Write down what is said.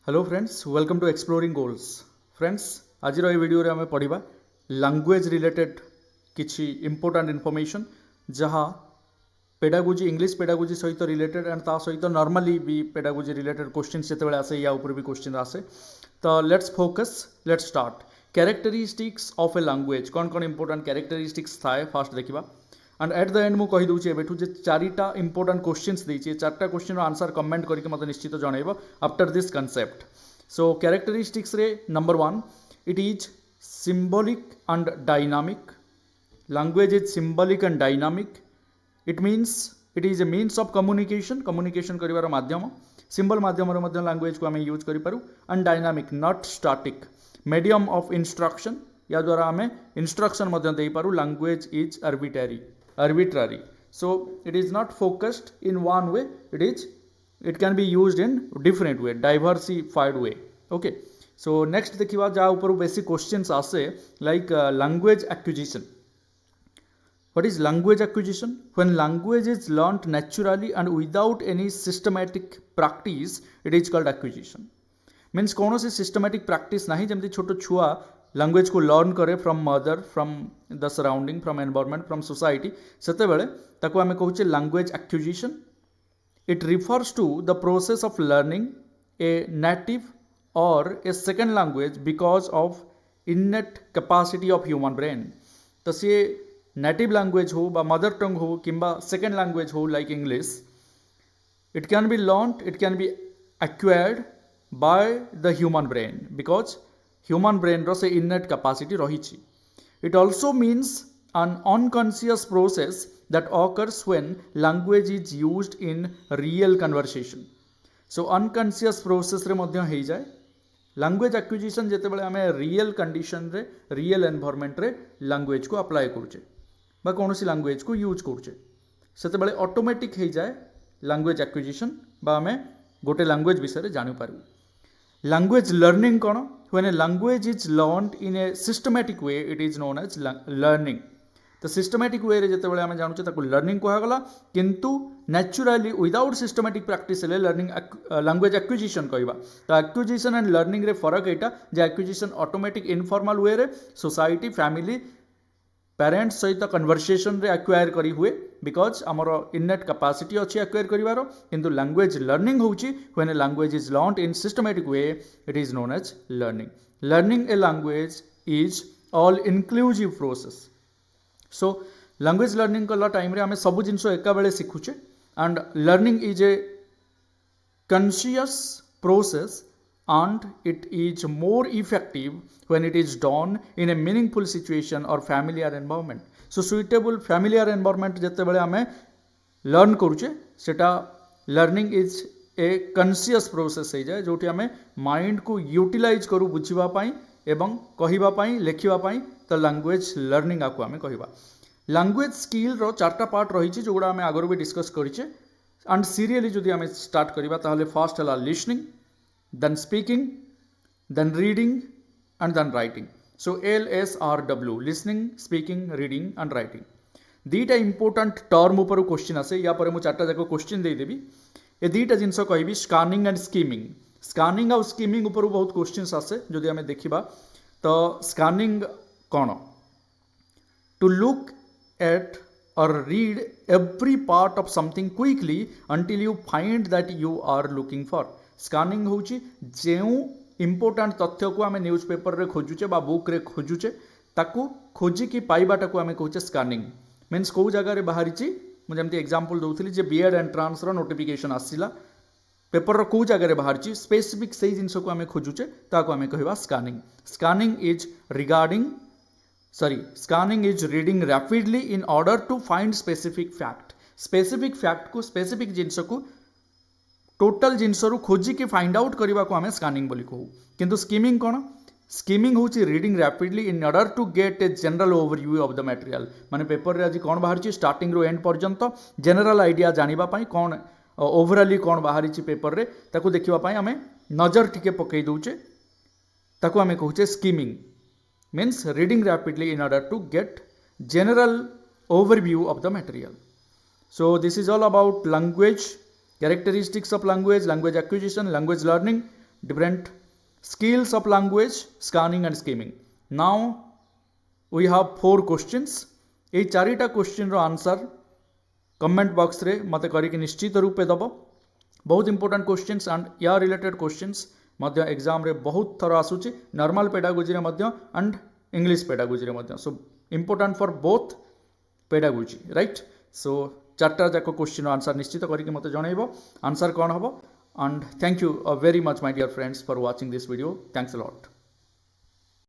Hello friends, welcome to exploring goals. Friends, आज ये video रे हमें पढ़ा लैंग्वेज रिलेटेड किछि इंपोर्टेंट इनफॉरमेशन जहाँ पेडागोजी इंग्लिश पेडागोजी सहित रिलेटेड एंड ता सहित नॉर्मली भी पेडागोजी रिलेटेड क्वेश्चन जिते आसे या ऊपर भी क्वेश्चन आसे। तो let's focus, let's start. Characteristics of a language, कौन कौन इंपोर्टेंट कैरेक्टरिस्टिक्स थाए फास्ट देखा एंड एट द एंड मुझे कहीदे एबेठू जे चारिटा इंपोर्टेंट क्वेश्चंस देछि, चारटा क्वेश्चन आंसर कमेंट करके मत निश्चित जनइब after this concept. So characteristics रे number 1, it is symbolic and dynamic. Language is symbolic and dynamic. It means it is a means of communication करिवार माध्यम, symbol माध्यम रे मध्य लैंग्वेज को आम यूज करि Paru. And dynamic not static, medium of instruction, या द्वारा आम instruction Madhya they Paru. Language is arbitrary, so it is not focused in one way, it can be used in different way, diversified way. Okay, so next देखिवा जा ऊपर basic questions आसे like language acquisition. What is language acquisition? When language is learnt naturally and without any systematic practice, it is called acquisition. Means कौन सी systematic practice नहीं, जमती छोटो छुआ language को learn करे from mother, from the surrounding, from environment, from society, सेते बेले ताको आमे कहूचे language acquisition. It refers to the process of learning a native or a second language because of innate capacity of human brain. तो से native language हो बा mother tongue हो किंबा सेकेंड लैंग्वेज हो like English, it can be learned, it can be acquired by the human brain because human brain रो से innate capacity रही। It also means an unconscious process that occurs when language is used in real conversation. So unconscious process रे मध्य हो जाए language acquisition जेते बेले आमे real condition रे रियल एनवायरनमेंट रे लैंग्वेज को अप्लाई करूचे बा कौनसी लैंग्वेज को यूज करूचे, सेते बेले ऑटोमेटिक हो जाए लैंग्वेज एक्विजिशन बा आमे गोटे लैंग्वेज विषय रे जानि पारू। लैंग्वेज लर्निंग कौन? When a language is learned in a systematic way it is known as learning. तो सिस्टमैटिक वे रे जेते बेले आमे जानुचे ताको लर्निंग कहगला, किंतु नेचुरली विदाउट सिस्टमैटिक प्रैक्टिस ले लर्निंग लैंग्वेज एक्विजिशन कहबा। तो एक्विजिशन एंड लर्निंग रे फरक एटा जे एक्विजिशन ऑटोमेटिक इनफॉर्मल वे रे सोसाइटी फैमिली पेरेंट्स सहित कन्वर्सेशन रे एक्वायर करी हुए बिकॉज आमर इननेट कैपेसिटी अच्छी एक्वायर करिवार, किंतु लैंग्वेज लर्निंग होउची when a language is learned in systematic way it is known as learning. Learning a language is all inclusive process. So language learning कला time रे आमे सब जिनसो एका बेले सिखुचे and learning is a conscious process and it is more effective when it is done in a meaningful situation or familiar environment. So suitable familiar environment जते बेले आमे लर्न करूचे सेटा learning is a conscious process हो जाए जोटी आमे mind को utilise करू बुझिबा पई एवं कहिबा पई लेखिबा पई, तो लैंग्वेज लर्निंग आको आमे कहिबा। लैंग्वेज स्किल रो चारटा पार्ट रही जोड़ा आमे आगरो भी डिस्कस करिचे एंड सीरियली जदि आमे स्टार्ट करिबा ताहले फर्स्ट हला listening, then speaking, then reading and then writing. So LSRW, listening, speaking, reading and writing. दीटा इंपोर्टेंट टर्म ऊपर क्वेश्चन आसे, या पर मु चारटा जाक क्वेश्चन दे देबी। ए दीटा जिंस कहबी स्कैनिंग एंड स्कीमिंग। स्कैनिंग और स्कीमिंग ऊपर बहुत क्वेश्चंस आसे जदि हमें देखिबा। तो स्कैनिंग कोन? To look at or read every part of something quickly until you find that you are looking for. Scanning होची जेउ इंपोर्टेंट तथ्य को आमे न्यूज़पेपर रे खोजुचे बा बुक रे खोजुचे ताकू खोजी की पाइबाटा को आमे कहूचे स्कैनिंग। मीन्स को जगह रे बाहरीची मु जेमती एग्जांपल दउथली जे बीएड एंट्रांस रो नोटिफिकेशन आसीला पेपर रो को जगह रे बाहरीची स्पेसिफिक सेही जिंस को आमे खोजुचे ताको आमे कहबा scanning. Scanning is reading rapidly in order to find specific fact. Specific fact को स्पेसिफिक जिंस को टोटल जिनस खोजी की फाइंड आउट करने को आम स्कैनिंग बोली कहू। किंतु स्कीमिंग कौन? स्कीमिंग होची reading rapidly in order to get a general overview of the material. माने पेपर रे आज कौन बाहरी स्टार्टिंग रो एंड पर्यंत जनरल आइडिया जानिबा पई कौन ओवरऑली कौन बाहरी पेपर रे ताकू देखिबा पई आमे नजर टिके पकई दउचे ताकू आमे कहूचे skimming. Means reading rapidly in order to get general overview of the material. So this is all about language, characteristics of language, language acquisition, language learning. different skills of language, scanning and skimming. Now we have 4 questions. ये चारिटा question रो answer comment box रे मते करिक निश्चित रूपे दबो. बहुत important questions and या related questions मध्य exam रे बहुत थर आसुची, नॉर्मल पेडागोजी रे मध्य एंड इंग्लिश पेडागोजी रे मध्य. So important for both pedagogy, right. So चार्टा जाक क्वेश्चन आंसर निश्चित करिक मते जणैबो आंसर कोन हबो. And thank you very much my dear friends for watching this video. Thanks a lot.